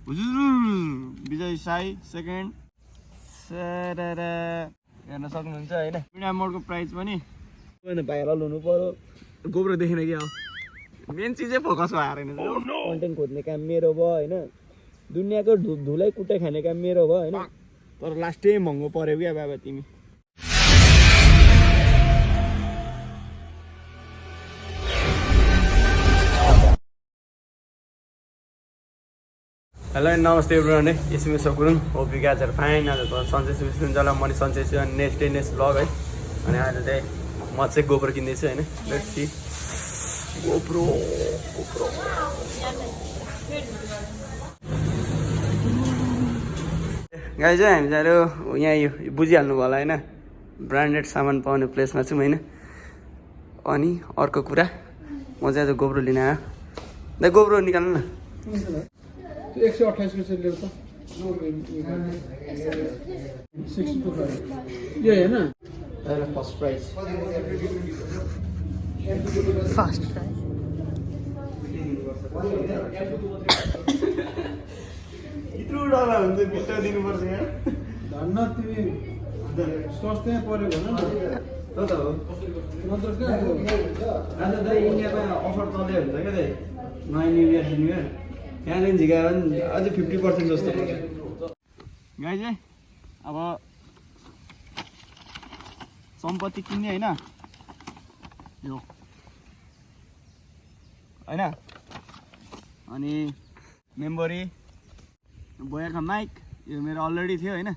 Vijay Sai second हेर्न सक्नुहुन्छ होइन मिडिया मोडको प्राइस पनि भाइरल हुनु पर्यो गोब्रो देखेन क्या हो मेन चिजै फोकस भएर होइन कन्टेन्ट खोज्ने काम मेरो भयो होइन दुनियाँको धुलै कुटै खाने काम मेरो भयो होइन तर लास्टै महँगो पर्यो क्या बाबा तिमी हेलो नमस्ते एभ्रिवान है यसमा सकुरुङ hope you guys are fine आज त सन्चै छु हुन्छ होला म नि सन्चै छु अनि नेक्स्ट ब्लग है अनि आज चाहिँ म चाहिँ गोप्रो किन्दैछु होइन लेट्स सी गोप्रो गाइज चाहिँ हामी चाहिँ यहाँ यो बुझिहाल्नु भयो होला होइन ब्रान्डेड सामान पाउने प्लेसमा छौँ होइन अनि अर्को कुरा म चाहिँ आज गोप्रो लिन आयो दाइ गोप्रो निकाल्नु न 128 को चल रहा था ये है ना फर्स्ट प्राइस यत्रो डला हुन्छ बिटा दिनुपर्छ यहाँ धन्न तिमी सोच्दै पर्यो भन न त त हो नत्र के आज दाइ इन्डियामा अफर चल्दै हुन्छ क्या दाइ नयाँ न्यु इयर यहाँदेखि झिकायो भने अझै 50% जस्तो पर्छ गाई चाहिँ अब सम्पत्ति किन्ने होइन यो होइन अनि मेमोरी बोयाको माइक यो मेरो अलरेडी थियो होइन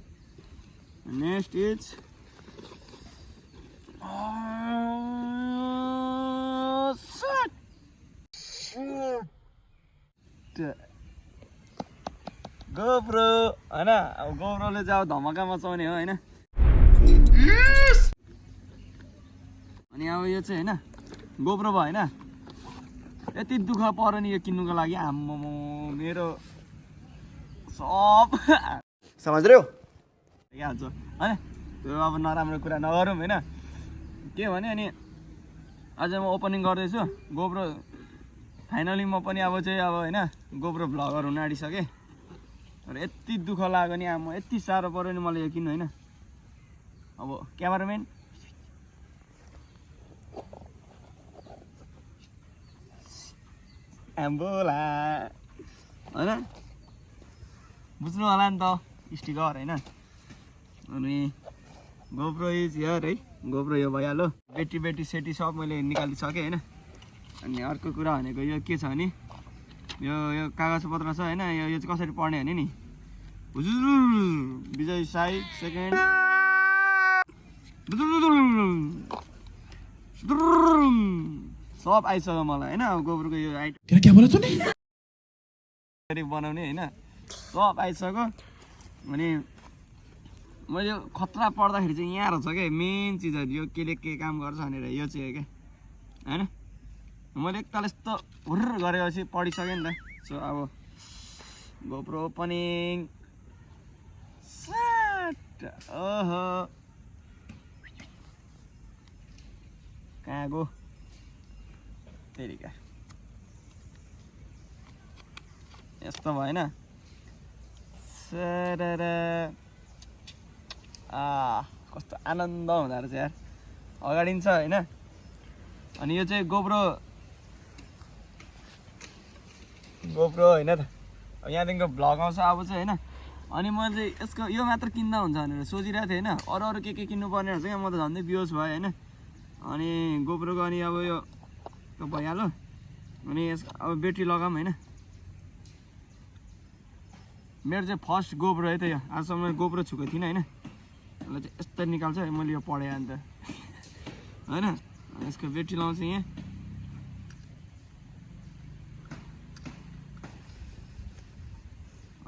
नेक्स्ट इज गोप्रो होइन अब गोप्रोले चाहिँ अब धमाका मचाउने हो होइन अनि अब यो चाहिँ होइन गोप्रो भयो होइन यति दुःख पर्यो नि यो किन्नुको लागि आम्मो मेरो सब समझ रह्यो हाल्छ होइन त्यो अब नराम्रो कुरा नगरौँ होइन के भने अनि अझ म ओपनिङ गर्दैछु गोप्रो फाइनली म पनि अब चाहिँ अब होइन गोप्रो भ्लगर हुन आँटिसकेँ तर यति दुःख लाग्यो नि अब म यति साह्रो पऱ्यो नि मलाई यो किन्नु होइन अब क्यामेराम्यान आम्बोला होइन बुझ्नु होला नि त स्टिकर होइन अनि गोप्रो इज हियर है गोप्रो यो भइहाल्यो ब्याट्री सेटी सब मैले निकालिसकेँ होइन अनि अर्को कुरा भनेको यो के छ भने यो कागजपत्र छ होइन यो चाहिँ कसरी पढ्ने भने नि विजय साई सेकेन्ड सब आइसक्यो मलाई होइन गोब्रोको यो आइटम बनाउने होइन सब आइसक्यो अनि मैले खतरा पर्दाखेरि चाहिँ यहाँ रहेछ क्या मेन चिजहरू यो केले के काम गर्छ भनेर यो चाहिँ हो क्या होइन मैले एकताल यस्तो हुर्र गरेपछि पढिसकेँ नि त सो अब गोप्रो ओपनिङ ओहो कहाँ गो तेरिका यस्तो भएन कस्तो आनन्द हुँदो रहेछ यार अगाडि छ होइन अनि यो चाहिँ गोप्रो होइन त यहाँदेखिको भ्लग आउँछ अब चाहिँ होइन अनि मैले चाहिँ यसको यो मात्र किन्दा हुन्छ भनेर सोचिरहेको थिएँ होइन अरू के किन्नु पर्ने रहेछ क्या म त झन्डै बियोज भयो होइन अनि गोप्रोको अनि अब यो भइहाल्यो अनि अब ब्याट्री लगाऊँ होइन मेरो चाहिँ फर्स्ट गोप्रो है त यो आजसम्म गोप्रो छुएको थिइनँ होइन यसलाई चाहिँ यस्तो निकाल्छ है मैले यो पढेँ अन्त होइन यसको ब्याट्री लाउँछु यहाँ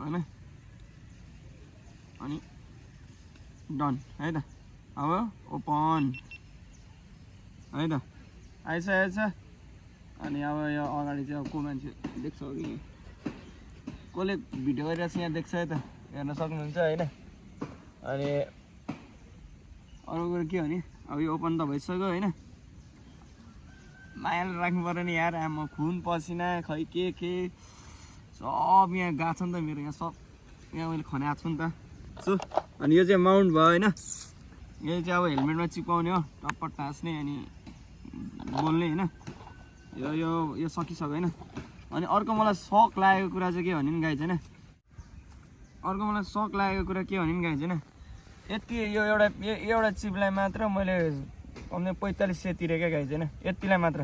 होइन अनि डन है त अब ओपन है त आइसकेको छ अनि अब यो अगाडि चाहिँ अब को मान्छे देख्छ कि कसले भिडियो गरिरहेको छ यहाँ देख्छ है त हेर्न सक्नुहुन्छ होइन अनि अरू कुरो के हो भने अब यो ओपन त भइसक्यो होइन मायाले राख्नु पर्यो नि यार आमा खुन पसिना खै के सब यहाँ गएको छ नि त मेरो यहाँ सब यहाँ मैले खनाएको छु नि त सो अनि यो चाहिँ माउन्ट भयो होइन यो चाहिँ अब हेलमेटमा चिपाउने हो टप्प टाँस्ने अनि बोल्ने होइन यो यो यो सकिसक्यो होइन अनि अर्को मलाई सक लागेको कुरा चाहिँ के भने नि गाइज होइन अर्को मलाई सक लागेको कुरा के भने नि गाइज होइन यति यो एउटा चिपलाई मात्र मैले कम्ती 4500 तिरेँ क्या गाइज होइन यतिलाई मात्र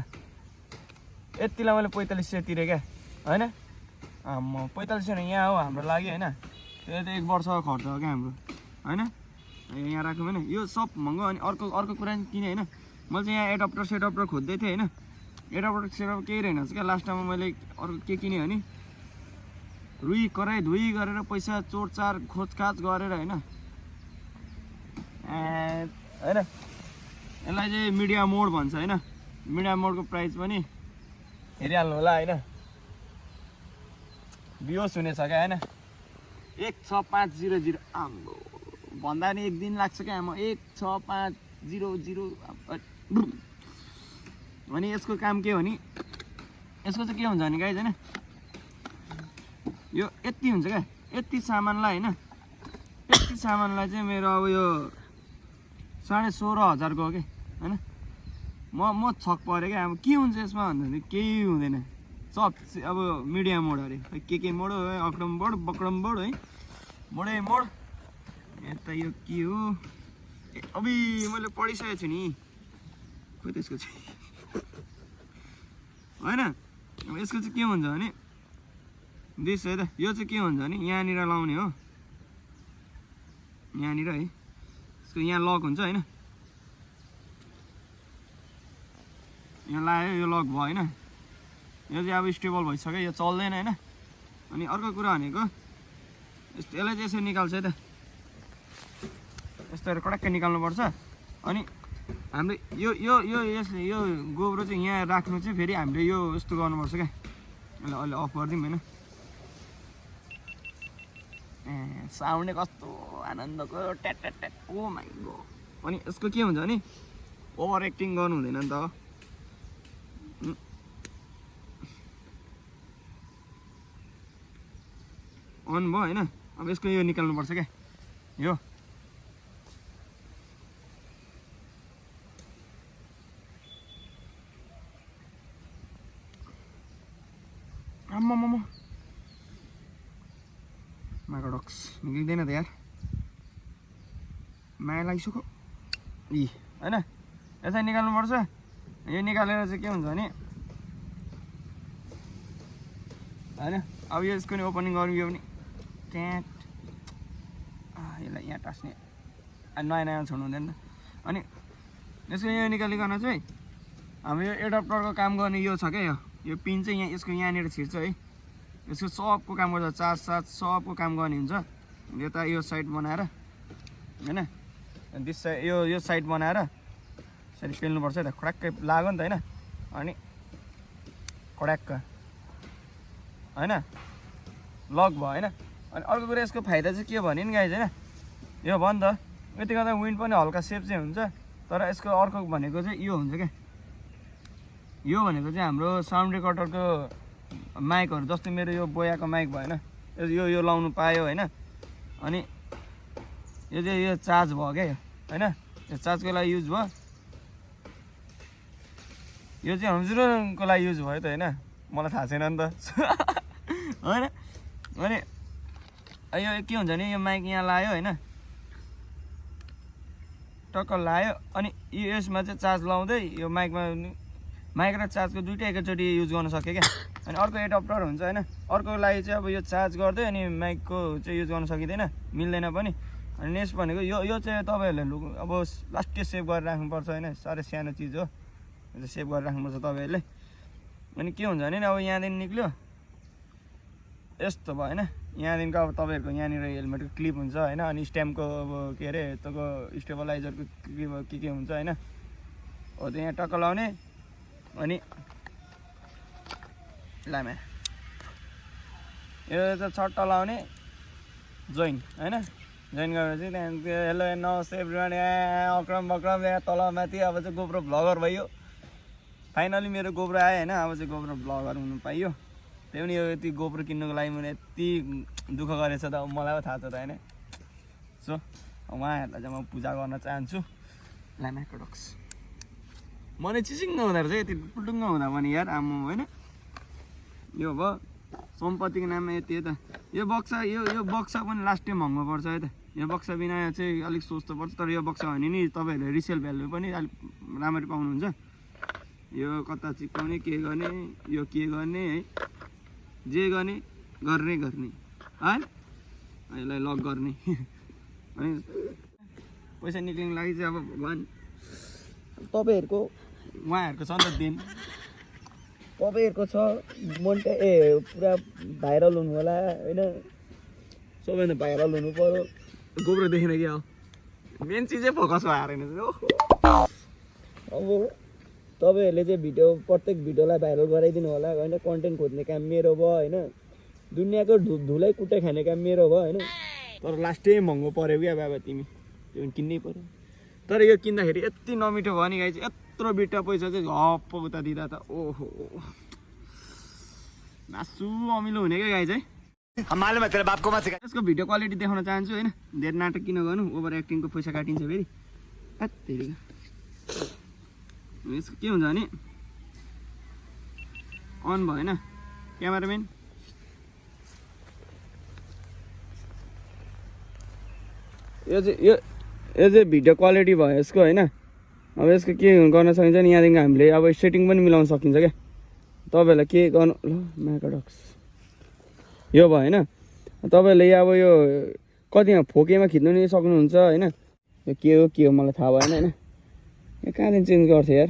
यतिलाई मैले 4500 तिरेँ क्या होइन 4500 यहाँ हो हाम्रो लागि होइन त्यो त 1 वर्षको खर्च हो क्या हाम्रो होइन यहाँ राख्नु होइन यो सब महँगो अनि अर्को कुरा किने होइन मैले चाहिँ यहाँ एडप्टर सेडप्टर खोज्दै थिएँ होइन एडप्टर सेडप्टर केही रहेनछ क्या लास्ट टाइममा मैले अर्को के किनेँ भने रुई कराई धुई गरेर पैसा चोरचार खोजखाज गरेर होइन होइन यसलाई चाहिँ मिडिया मोड भन्छ होइन मिडिया मोडको प्राइस पनि हेरिहाल्नु होला होइन बिहोस हुनेछ क्या होइन 16500 आम्बो भन्दा नि 1 दिन लाग्छ क्या म 16500 अनि यसको काम के हो नि यसको चाहिँ के हुन्छ भने गाइज होइन यो यति हुन्छ क्या यति सामानलाई होइन यति सामानलाई चाहिँ मेरो अब यो 16,500 को हो कि होइन म छक परेँ क्या अब के हुन्छ यसमा भन्दाखेरि केही हुँदैन सब अब मिडिया मोड अरे के मोड हो अक्रम बोर्ड बक्रम बोर्ड है मोडै मोड यता यो के हो अबि मैले पढिसकेको छु नि खोइ त्यसको चाहिँ होइन अब यसको चाहिँ के हुन्छ भने दिस है त यो चाहिँ के हुन्छ भने यहाँनिर लाउने हो यहाँनिर है यसको यहाँ लक हुन्छ होइन यहाँ लाग्यो यो लक भयो होइन यो चाहिँ अब स्टेबल भइसक्यो यो चल्दैन होइन अनि अर्को कुरा भनेको यसलाई चाहिँ यसरी निकाल्छ है त यस्तोहरू कडाक्कै निकाल्नुपर्छ अनि हामीले यो गोब्रो चाहिँ यहाँ राख्नु चाहिँ फेरि हामीले यो यस्तो गर्नुपर्छ क्या यसलाई अहिले अफ गरिदिउँ होइन साउन्डै कस्तो आनन्दको ट्याट ट्याट ट्याट ओ माइ गॉड अनि यसको के हुन्छ भने ओभर एक्टिङ गर्नु हुँदैन नि त अन भयो होइन अब यसको यो निकाल्नुपर्छ क्या यो आम्मामा माइक्रोडक्स निक्लिँदैन त यार माया लागिसक्यो होइन यसरी निकाल्नुपर्छ यो निकालेर चाहिँ के हुन्छ भने होइन अब यो यसको नि ओपनिङ गरौँ यो पनि ट्याट यसलाई यहाँ टाँस्ने नयाँ नयाँ छोड्नु हुँदैन नि त अनि यसको यो निकालिकन चाहिँ हाम्रो यो एडप्टरको काम गर्ने यो छ क्या यो पिन चाहिँ यहाँ यसको यहाँनिर छिर्छ है यसको सबको काम गर्छ चार्ज साथ सबको काम गर्ने हुन्छ यता यो साइड बनाएर होइन दिस साइड यो साइड बनाएर यसरी पेल्नुपर्छ त खड्याक्कै लाग्यो नि त होइन अनि खड्याक्क होइन लक भयो होइन अनि अर्को कुरा यसको फाइदा चाहिँ के भने नि गाइज होइन यो भयो नि त यति गर्दा विन्ड पनि हल्का सेफ चाहिँ हुन्छ तर यसको अर्को भनेको चाहिँ यो हुन्छ क्या यो भनेको चाहिँ हाम्रो साउन्ड रेकर्डरको माइकहरू जस्तै मेरो यो बोयाको माइक भएन यो लाउनु पायो होइन अनि यो चाहिँ यो चार्ज भयो क्या होइन यो चार्जको लागि युज भयो यो चाहिँ हजुरको लागि युज भयो त होइन मलाई थाहा छैन नि त होइन अनि यो के हुन्छ भने यो माइक यहाँ लायो होइन टक्क लायो अनि यसमा चाहिँ चार्ज लाउँदै यो माइक र चार्जको दुइटै एकैचोटि युज गर्न सक्यो क्या अनि अर्को एडप्टर हुन्छ होइन अर्को लागि चाहिँ अब यो चार्ज गर्दै अनि माइकको चाहिँ युज गर्न सकिँदैन मिल्दैन पनि अनि नेक्स्ट भनेको यो चाहिँ तपाईँहरूले अब लास्टै सेभ गरेर राख्नुपर्छ होइन साह्रै सानो चिज हो सेभ गरेर राख्नुपर्छ तपाईँहरूले अनि के हुन्छ भने अब यहाँदेखि निक्ल्यो यस्तो भयो होइन यहाँदेखिको अब तपाईँहरूको यहाँनिर हेलमेटको क्लिप हुन्छ होइन अनि स्ट्याम्पको अब के अरे यताको स्टेबलाइजरको क्लिप के हुन्छ होइन हो त्यो यहाँ टक्क लाउने अनि लामे यो त छट्ट लाउने जोइन होइन जोइन गरेर चाहिँ त्यहाँदेखि हेलो नमस्ते एभ्रिवान अक्रम बक्रम यहाँ तलमाथि अब चाहिँ गोप्रो भ्लगर भयो फाइनली मेरो गोप्रो आयो होइन अब चाहिँ गोप्रो भ्लगर हुनु पाइयो त्यही पनि यो यति गोप्रो किन्नुको लागि मैले यति दुःख गरेछ त मलाई पो थाहा छ त होइन सो उहाँहरूलाई चाहिँ म पूजा गर्न चाहन्छु ल्यामाकोडक्स मैले चिसिङ्ग हुँदो रहेछ यति पुटुङ्ग हुँदा पनि यार आम्म होइन यो भयो सम्पत्तिको नाममा यति हो त यो बक्सा यो बक्सा पनि लास्ट टाइम महँगो पर्छ है त यो बक्सा बिना चाहिँ अलिक सस्तो पर्छ तर यो बक्सा भने नि तपाईँहरूले रिसेल भ्यालु पनि अलिक राम्ररी पाउनुहुन्छ यो कता चिप्काउने के गर्ने यो के गर्ने है जे गर्ने गर्ने है यसलाई लक गर्ने है पैसा निक्लिनु लागि चाहिँ अब भगवान् तपाईँहरूको उहाँहरूको छ नि त दिन तपाईँहरूको छ मोन्टे पुरा भाइरल हुनु होला होइन सबैभन्दा भाइरल हुनु पऱ्यो गोब्रो देखेन क्या हो मेन चिजै फोकस भएर होइन अब तपाईँहरूले चाहिँ प्रत्येक भिडियोलाई भाइरल गराइदिनु होला होइन कन्टेन्ट खोज्ने काम मेरो भयो होइन दुनियाँको धुलै कुटै खाने काम मेरो भयो होइन तर लास्टै महँगो पऱ्यो क्या बाबा तिमी त्यो पनि किन्नै पऱ्यो तर यो किन्दाखेरि यति नमिठो भयो नि गाई चाहिँ यत्रो बिटा पैसा चाहिँ हप्प उता दिँदा त ओहो मासु अमिलो हुने क्या गाई चाहिँ यसको भिडियो क्वालिटी देखाउन चाहन्छु होइन धेरै नाटक किन गर्नु ओभर एक्टिङको पैसा काटिन्छ फेरि धेरै यसको के हुन्छ भने अन भयो होइन क्यामेराम्यान यो चाहिँ भिडियो क्वालिटी भयो यसको होइन अब यसको के गर्न सकिन्छ नि यहाँदेखि हामीले अब सेटिङ पनि मिलाउन सकिन्छ क्या तपाईँहरूलाई के गर्नु ल म्याकोडक्स यो भयो होइन तपाईँहरूले अब यो कतिमा फोकेमा खिच्नु नि सक्नुहुन्छ होइन यो के हो मलाई थाहा भएन होइन यो कहाँदेखि चेन्ज गर्थ्यो यार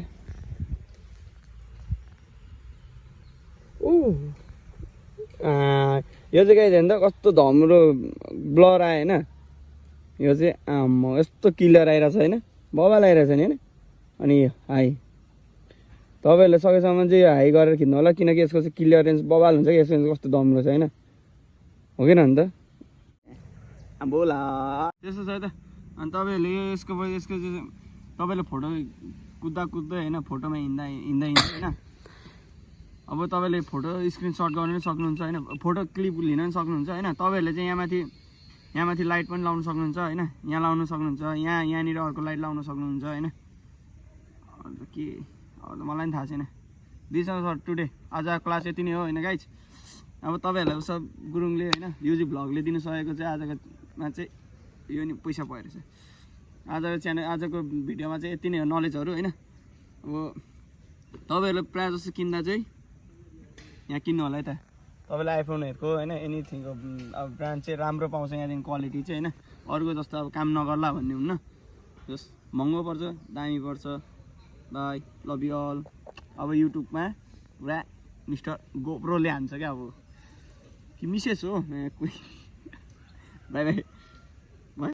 यो चाहिँ कहीँ त कस्तो धम्रो ब्लर आयो होइन यो चाहिँ आम्म यस्तो क्लियर आइरहेछ होइन बबाल आइरहेछ नि होइन अनि यो हाई तपाईँहरूले सकेसम्म चाहिँ यो हाई गरेर खिच्नु होला किनकि यसको चाहिँ क्लियरेन्स बबाल हुन्छ कि यसको कस्तो दम्रो छ होइन हो कि न त अब ला त्यस्तो छ त अनि तपाईँहरूले यसको चाहिँ तपाईँले फोटो कुद्दा होइन फोटोमा हिँड्दा होइन अब तपाईँले फोटो स्क्रिनसट गर्न पनि सक्नुहुन्छ होइन फोटो क्लिप लिन पनि सक्नुहुन्छ होइन तपाईँहरूले चाहिँ यहाँमाथि लाइट पनि लाउनु सक्नुहुन्छ होइन यहाँ लाउनु सक्नुहुन्छ यहाँनिर अर्को लाइट लाउनु सक्नुहुन्छ होइन अन्त के अब मलाई पनि थाहा छैन दिस सर टुडे आज क्लास यति नै हो होइन गाइज अब तपाईँहरूलाई सब गुरुङले होइन युजी भ्लगले दिनु सकेको चाहिँ आजकोमा चाहिँ यो नि पैसा भयो रहेछ आजको भिडियोमा चाहिँ यति नै हो नलेजहरू होइन अब तपाईँहरूले प्रायः जस्तो किन्दा चाहिँ यहाँ किन्नु होला है त तपाईँलाई आइफोनहरूको होइन एनिथिङको अब ब्रान्ड चाहिँ राम्रो पाउँछ यहाँदेखि क्वालिटी चाहिँ होइन अरूको जस्तो अब काम नगर्ला भन्ने हुन्न जस महँगो पर्छ दामी पर्छ बाई लभ यु अल अब युट्युबमा पुरा मिस्टर गोप्रोले हान्छ क्या अब कि मिसेस हो कोही बाई बाई